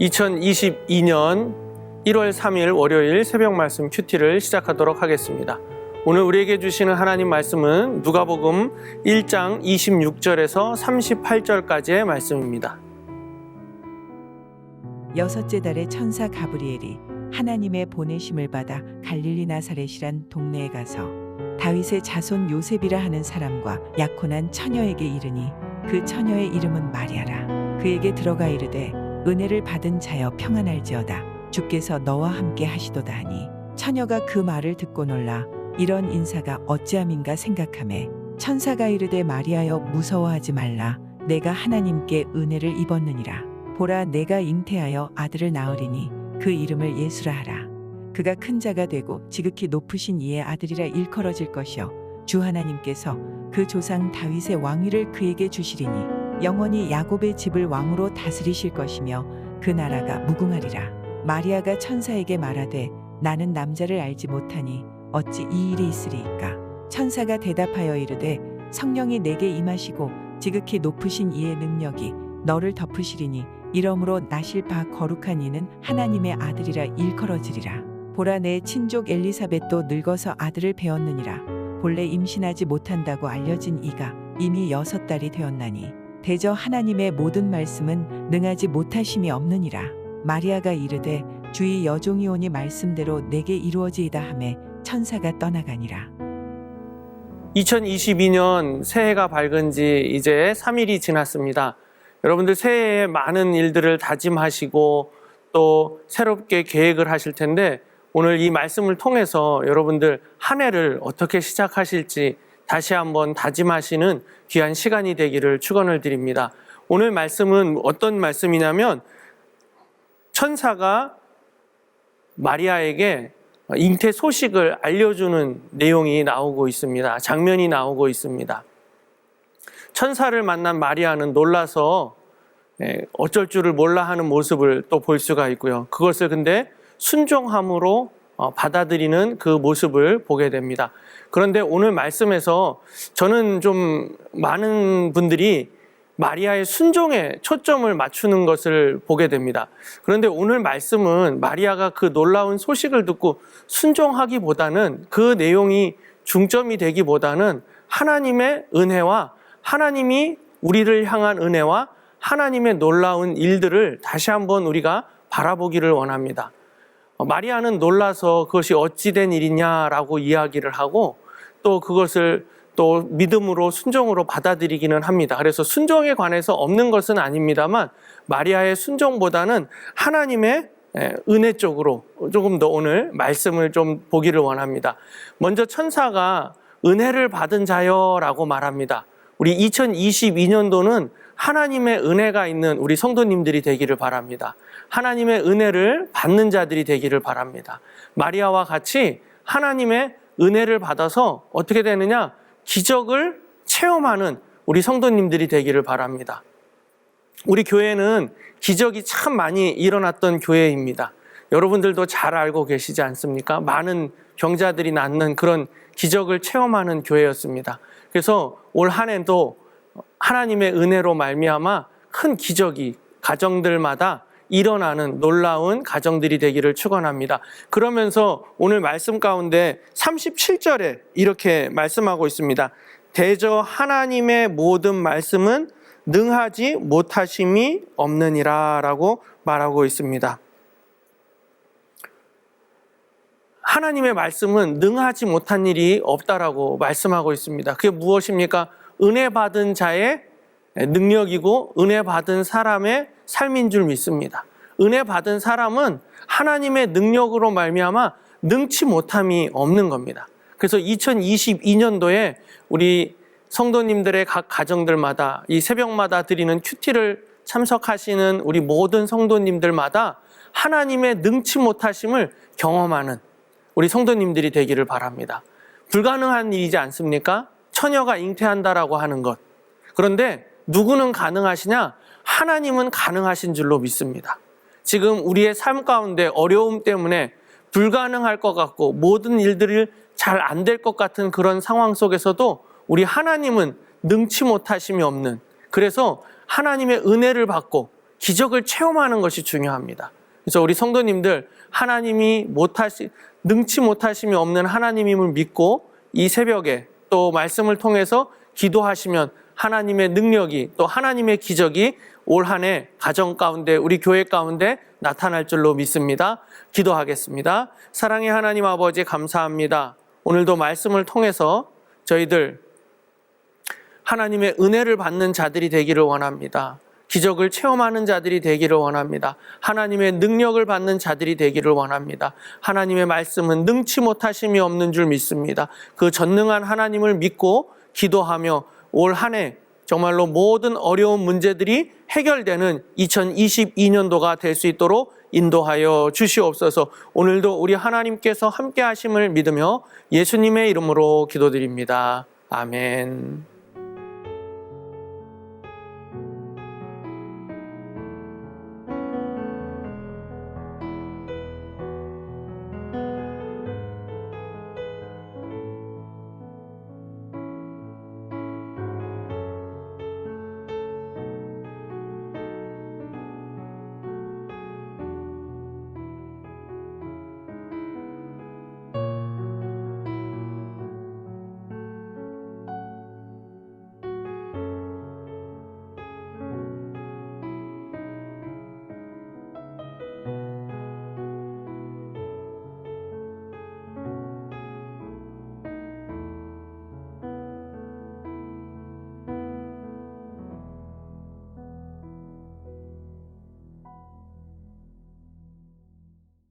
2022년 1월 3일 월요일 새벽 말씀 큐티를 시작하도록 하겠습니다. 오늘 우리에게 주시는 하나님 말씀은 누가복음 1장 26절에서 38절까지의 말씀입니다. 여섯째 달에 천사 가브리엘이 하나님의 보내심을 받아 갈릴리 나사렛이란 동네에 가서 다윗의 자손 요셉이라 하는 사람과 약혼한 처녀에게 이르니 그 처녀의 이름은 마리아라. 그에게 들어가 이르되 은혜를 받은 자여 평안할지어다. 주께서 너와 함께 하시도다 하니 처녀가 그 말을 듣고 놀라 이런 인사가 어찌함인가 생각하매 천사가 이르되 마리아여 무서워하지 말라. 내가 하나님께 은혜를 입었느니라. 보라 내가 잉태하여 아들을 낳으리니 그 이름을 예수라 하라. 그가 큰 자가 되고 지극히 높으신 이의 아들이라 일컬어질 것이요 주 하나님께서 그 조상 다윗의 왕위를 그에게 주시리니 영원히 야곱의 집을 왕으로 다스리실 것이며 그 나라가 무궁하리라. 마리아가 천사에게 말하되 나는 남자를 알지 못하니 어찌 이 일이 있으리이까. 천사가 대답하여 이르되 성령이 내게 임하시고 지극히 높으신 이의 능력이 너를 덮으시리니 이러므로 나실 바 거룩한 이는 하나님의 아들이라 일컬어지리라. 보라 내 친족 엘리사벳도 늙어서 아들을 배었느니라. 본래 임신하지 못한다고 알려진 이가 이미 6달이 되었나니 대저 하나님의 모든 말씀은 능하지 못하심이 없느니라. 마리아가 이르되 주의 여종이 오니 말씀대로 내게 이루어지이다 하매 천사가 떠나가니라. 2022년 새해가 밝은 지 이제 3일이 지났습니다. 여러분들 새해에 많은 일들을 다짐하시고 또 새롭게 계획을 하실 텐데 오늘 이 말씀을 통해서 여러분들 한 해를 어떻게 시작하실지 다시 한번 다짐하시는 귀한 시간이 되기를 축원을 드립니다. 오늘 말씀은 어떤 말씀이냐면 천사가 마리아에게 잉태 소식을 알려주는 내용이 나오고 있습니다. 장면이 나오고 있습니다. 천사를 만난 마리아는 놀라서 어쩔 줄을 몰라 하는 모습을 또 볼 수가 있고요. 그것을 근데 순종함으로 받아들이는 그 모습을 보게 됩니다. 그런데 오늘 말씀에서 저는 좀 많은 분들이 마리아의 순종에 초점을 맞추는 것을 보게 됩니다. 그런데 오늘 말씀은 마리아가 그 놀라운 소식을 듣고 순종하기보다는 그 내용이 중점이 되기보다는 하나님의 은혜와 하나님이 우리를 향한 은혜와 하나님의 놀라운 일들을 다시 한번 우리가 바라보기를 원합니다. 마리아는 놀라서 그것이 어찌 된 일이냐라고 이야기를 하고 또 그것을 또 믿음으로 순종으로 받아들이기는 합니다. 그래서 순종에 관해서 없는 것은 아닙니다만 마리아의 순종보다는 하나님의 은혜 쪽으로 조금 더 오늘 말씀을 좀 보기를 원합니다. 먼저 천사가 은혜를 받은 자여라고 말합니다. 우리 2022년도는 하나님의 은혜가 있는 우리 성도님들이 되기를 바랍니다. 하나님의 은혜를 받는 자들이 되기를 바랍니다. 마리아와 같이 하나님의 은혜를 받아서 어떻게 되느냐? 기적을 체험하는 우리 성도님들이 되기를 바랍니다. 우리 교회는 기적이 참 많이 일어났던 교회입니다. 여러분들도 잘 알고 계시지 않습니까? 많은 병자들이 낫는 그런 기적을 체험하는 교회였습니다. 그래서 올 한 해도 하나님의 은혜로 말미암아 큰 기적이 가정들마다 일어나는 놀라운 가정들이 되기를 축원합니다. 그러면서 오늘 말씀 가운데 37절에 이렇게 말씀하고 있습니다. 대저 하나님의 모든 말씀은 능하지 못하심이 없느니라 라고 말하고 있습니다. 하나님의 말씀은 능하지 못한 일이 없다라고 말씀하고 있습니다. 그게 무엇입니까? 은혜 받은 자의 능력이고 은혜 받은 사람의 삶인 줄 믿습니다. 은혜 받은 사람은 하나님의 능력으로 말미암아 능치 못함이 없는 겁니다. 그래서 2022년도에 우리 성도님들의 각 가정들마다 이 새벽마다 드리는 큐티를 참석하시는 우리 모든 성도님들마다 하나님의 능치 못하심을 경험하는 우리 성도님들이 되기를 바랍니다. 불가능한 일이지 않습니까? 처녀가 잉태한다라고 하는 것. 그런데 누구는 가능하시냐? 하나님은 가능하신 줄로 믿습니다. 지금 우리의 삶 가운데 어려움 때문에 불가능할 것 같고 모든 일들이 잘 안 될 것 같은 그런 상황 속에서도 우리 하나님은 능치 못하심이 없는, 그래서 하나님의 은혜를 받고 기적을 체험하는 것이 중요합니다. 그래서 우리 성도님들 하나님이 능치 못하심이 없는 하나님임을 믿고 이 새벽에 또 말씀을 통해서 기도하시면 하나님의 능력이 또 하나님의 기적이 올 한 해 가정 가운데 우리 교회 가운데 나타날 줄로 믿습니다. 기도하겠습니다. 사랑의 하나님 아버지 감사합니다. 오늘도 말씀을 통해서 저희들 하나님의 은혜를 받는 자들이 되기를 원합니다. 기적을 체험하는 자들이 되기를 원합니다. 하나님의 능력을 받는 자들이 되기를 원합니다. 하나님의 말씀은 능치 못하심이 없는 줄 믿습니다. 그 전능한 하나님을 믿고 기도하며 올 한 해 정말로 모든 어려운 문제들이 해결되는 2022년도가 될 수 있도록 인도하여 주시옵소서. 오늘도 우리 하나님께서 함께 하심을 믿으며 예수님의 이름으로 기도드립니다. 아멘.